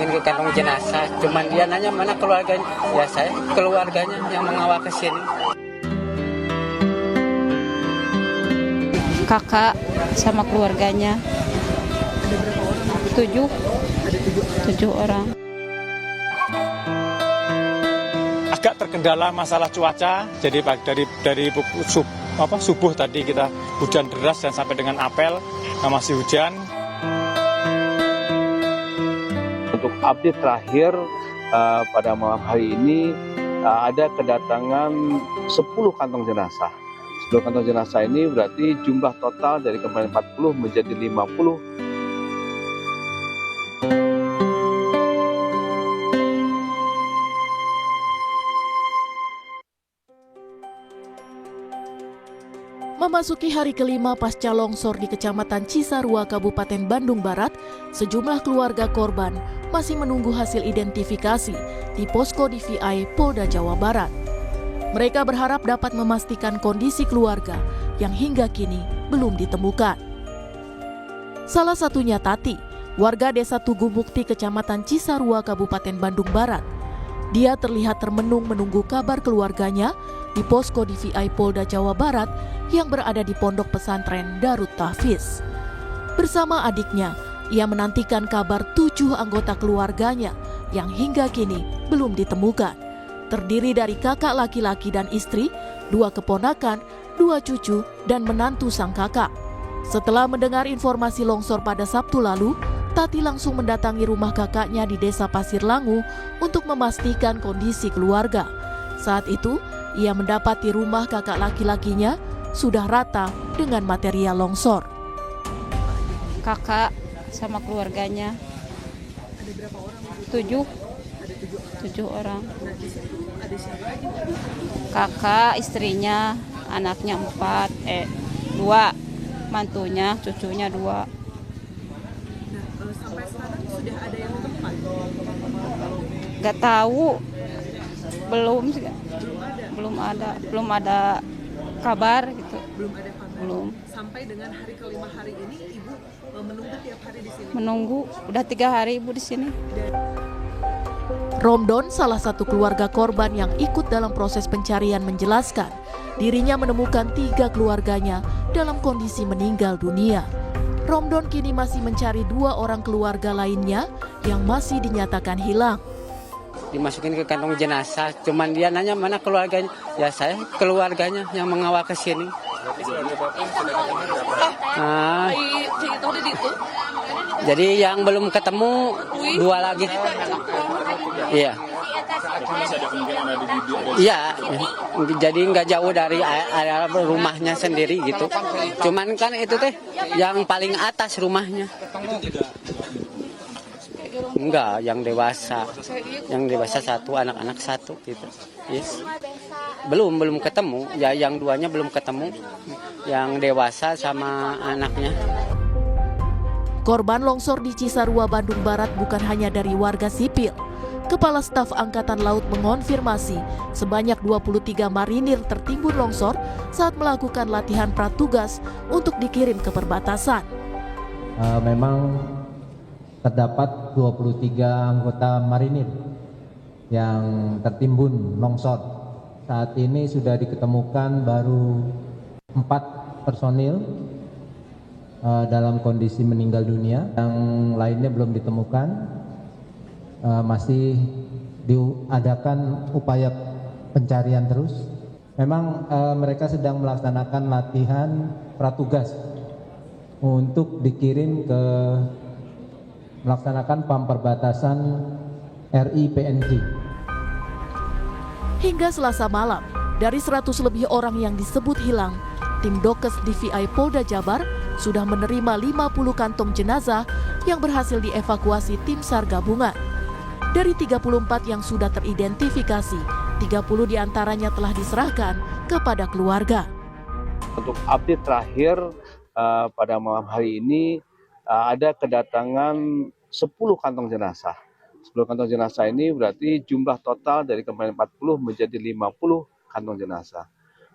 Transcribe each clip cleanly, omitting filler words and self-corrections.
dimasukin ke kantong jenazah. Cuman dia nanya mana keluarganya. Ya saya keluarganya yang mengawal ke sini. Kakak sama keluarganya. Ada berapa orang? 7 Ada 7 orang. 7 orang. Agak terkendala masalah cuaca, jadi dari subuh tadi kita hujan deras dan sampai dengan apel masih hujan. Untuk update terakhir pada malam hari ini ada kedatangan 10 kantong jenazah. 10 kantong jenazah ini berarti jumlah total dari kemarin 40 menjadi 50. Memasuki hari kelima pasca longsor di Kecamatan Cisarua, Kabupaten Bandung Barat, sejumlah keluarga korban masih menunggu hasil identifikasi di posko DVI Polda Jawa Barat. Mereka berharap dapat memastikan kondisi keluarga yang hingga kini belum ditemukan. Salah satunya Tati, warga Desa Tugu Mukti, Kecamatan Cisarua, Kabupaten Bandung Barat. Dia terlihat termenung menunggu kabar keluarganya di posko DVI Polda Jawa Barat yang berada di Pondok Pesantren Darut Tahfiz. Bersama adiknya, ia menantikan kabar 7 anggota keluarganya yang hingga kini belum ditemukan. Terdiri dari kakak laki-laki dan istri, 2 keponakan, 2 cucu, dan menantu sang kakak. Setelah mendengar informasi longsor pada Sabtu lalu, Tati langsung mendatangi rumah kakaknya di Desa Pasir Langu untuk memastikan kondisi keluarga. Saat itu, ia mendapati rumah kakak laki-lakinya sudah rata dengan material longsor. Kakak sama keluarganya. Ada berapa orang? 7 Ada 7 7 orang. orang. Nah, di situ ada siapa lagi? Kakak, istrinya, anaknya 2, mantunya, cucunya 2. Nah, sampai sekarang sudah ada yang tempat? Gak tahu, belum ada kabar gitu. Belum ada kabar. Belum. Sampai dengan hari kelima hari ini ibu menunggu tiap hari di sini. Menunggu udah 3 hari ibu di sini. Romdon, salah satu keluarga korban yang ikut dalam proses pencarian, menjelaskan dirinya menemukan 3 keluarganya dalam kondisi meninggal dunia. Romdon kini masih mencari 2 orang keluarga lainnya yang masih dinyatakan hilang. Dimasukin ke kantong jenazah. Cuman dia nanya mana keluarganya. Ya saya keluarganya yang mengawal ke sini. Jadi yang belum ketemu 2 lagi. Iya. Iya. Jadi nggak jauh dari area rumahnya sendiri gitu. Cuman kan itu teh yang paling atas rumahnya. Enggak, yang dewasa. Yang dewasa 1, anak-anak 1 gitu. Yes. Belum ketemu. Ya yang 2-nya belum ketemu. Yang dewasa sama anaknya. Korban longsor di Cisarua, Bandung Barat bukan hanya dari warga sipil. Kepala Staf Angkatan Laut mengonfirmasi sebanyak 23 marinir tertimbun longsor saat melakukan latihan pratugas untuk dikirim ke perbatasan. Memang terdapat 23 anggota marinir yang tertimbun longsor. Saat ini sudah diketemukan baru 4 personil dalam kondisi meninggal dunia. Yang lainnya belum ditemukan. Masih diadakan upaya pencarian terus. Memang mereka sedang melaksanakan latihan pratugas untuk dikirim ke melaksanakan PAM perbatasan RI PNJ. Hingga Selasa malam, dari 100 lebih orang yang disebut hilang, tim Dokes DVI Polda Jabar sudah menerima 50 kantong jenazah yang berhasil dievakuasi tim SAR gabungan. Dari 34 yang sudah teridentifikasi, 30 diantaranya telah diserahkan kepada keluarga. Untuk update terakhir pada malam hari ini ada kedatangan 10 kantong jenazah. 10 kantong jenazah ini berarti jumlah total dari kemarin 40 menjadi 50 kantong jenazah.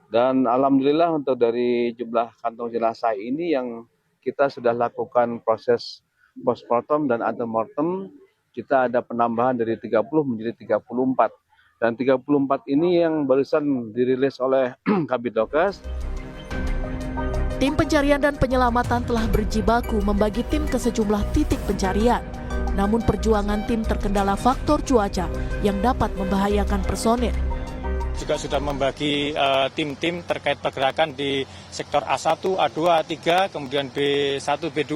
Dan alhamdulillah untuk dari jumlah kantong jenazah ini yang kita sudah lakukan proses postmortem dan antemortem, kita ada penambahan dari 30 menjadi 34. Dan 34 ini yang barusan dirilis oleh Kabid Dokes. Tim pencarian dan penyelamatan telah berjibaku membagi tim ke sejumlah titik pencarian. Namun perjuangan tim terkendala faktor cuaca yang dapat membahayakan personil. Juga sudah membagi tim-tim terkait pergerakan di sektor A1, A2, A3, kemudian B1, B2.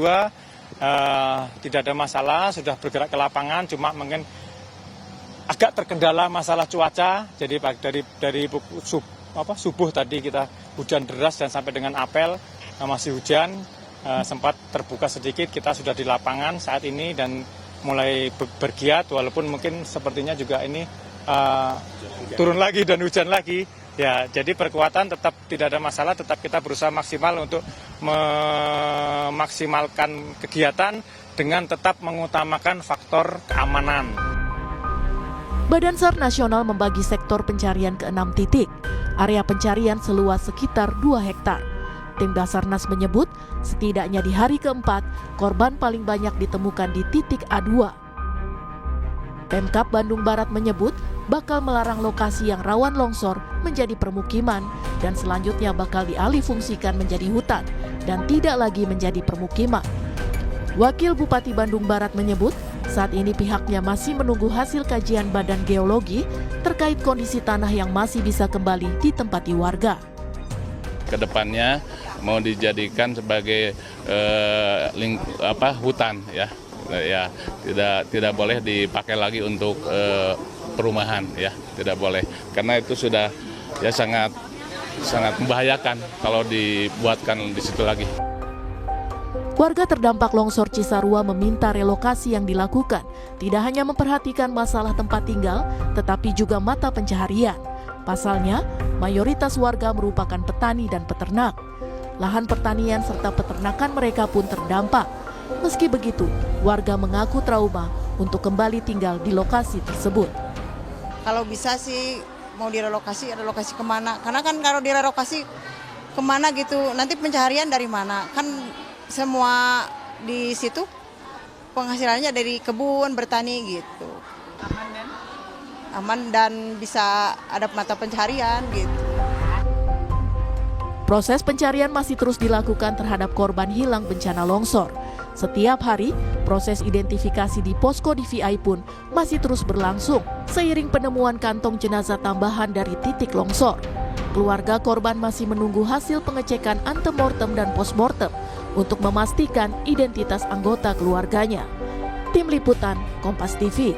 Tidak ada masalah, sudah bergerak ke lapangan, cuma mungkin agak terkendala masalah cuaca. Jadi dari subuh tadi kita hujan deras dan sampai dengan apel masih hujan, sempat terbuka sedikit. Kita sudah di lapangan saat ini dan mulai bergiat, walaupun mungkin sepertinya juga ini turun lagi dan hujan lagi. Ya, jadi perkuatan tetap tidak ada masalah, tetap kita berusaha maksimal untuk memaksimalkan kegiatan dengan tetap mengutamakan faktor keamanan. Badan SAR Nasional membagi sektor pencarian ke 6 titik. Area pencarian seluas sekitar 2 hektar. Tim Basarnas menyebut setidaknya di hari keempat, korban paling banyak ditemukan di titik A2. Pemkab Bandung Barat menyebut bakal melarang lokasi yang rawan longsor menjadi permukiman dan selanjutnya bakal dialihfungsikan menjadi hutan dan tidak lagi menjadi permukiman. Wakil Bupati Bandung Barat menyebut saat ini pihaknya masih menunggu hasil kajian Badan Geologi terkait kondisi tanah yang masih bisa kembali ditempati warga. Kedepannya mau dijadikan sebagai hutan ya, tidak boleh dipakai lagi untuk perumahan ya, tidak boleh karena itu sudah ya sangat membahayakan kalau dibuatkan di situ lagi. Warga terdampak longsor Cisarua meminta relokasi yang dilakukan tidak hanya memperhatikan masalah tempat tinggal, tetapi juga mata pencaharian. Pasalnya, mayoritas warga merupakan petani dan peternak. Lahan pertanian serta peternakan mereka pun terdampak. Meski begitu, warga mengaku trauma untuk kembali tinggal di lokasi tersebut. Kalau bisa sih mau relokasi kemana? Karena kan kalau direlokasi kemana gitu, nanti pencaharian dari mana? Kan semua di situ penghasilannya dari kebun, bertani gitu. Aman dan bisa ada mata pencaharian gitu. Proses pencarian masih terus dilakukan terhadap korban hilang bencana longsor. Setiap hari, proses identifikasi di posko DVI pun masih terus berlangsung seiring penemuan kantong jenazah tambahan dari titik longsor. Keluarga korban masih menunggu hasil pengecekan antemortem dan postmortem untuk memastikan identitas anggota keluarganya. Tim Liputan Kompas TV.